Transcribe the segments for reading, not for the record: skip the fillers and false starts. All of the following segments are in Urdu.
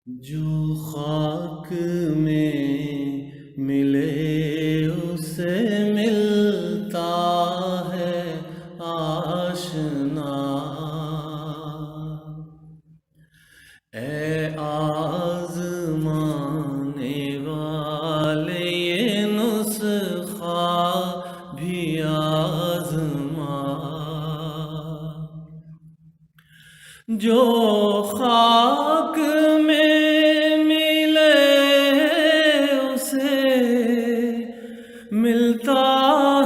جو خاک میں ملے اسے ملتا ہے آشنا، اے آزمانے والے یہ نسخہ بھی آزما، جو خاک میں ملے اسے ملتا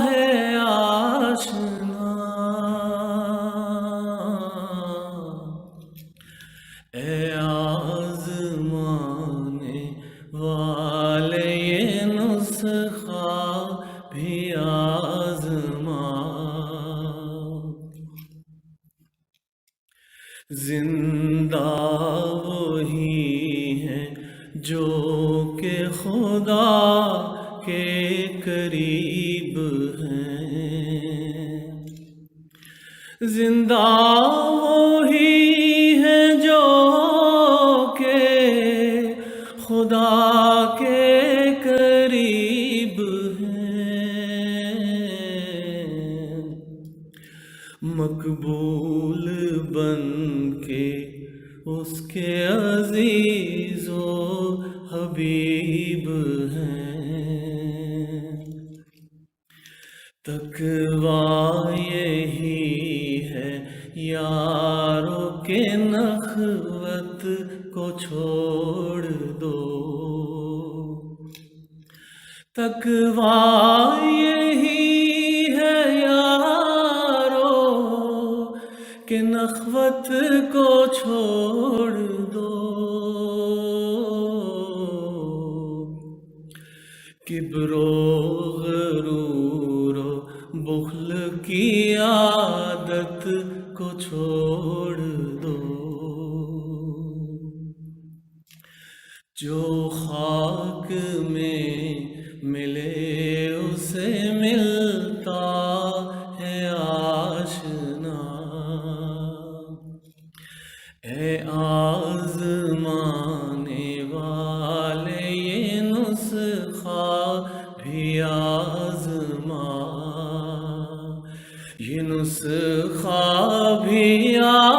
ہے آشنا، اے آزمانے والے یہ نسخہ بھی آزما، زندہ وہی ہے جو کہ خدا کے قریب ہیں، زندہ وہی ہے جو کہ خدا کے قریب ہیں، مقبول بن کے اس کے عزیز و حبیب ہیں، تقویٰ یہی ہے یارو کہ نخوت کو چھوڑ دو، تقویٰ یہی ہے یارو کہ نخوت کو چھوڑ دو، کبر و غرور و بخل کی عادت کو چھوڑ دو، جو خاک میں ملے اسے ملتا ہے آشنا، اے آزمانے والے یہ نسخہ بھی آزما، یہ نسخہ بھی آزما۔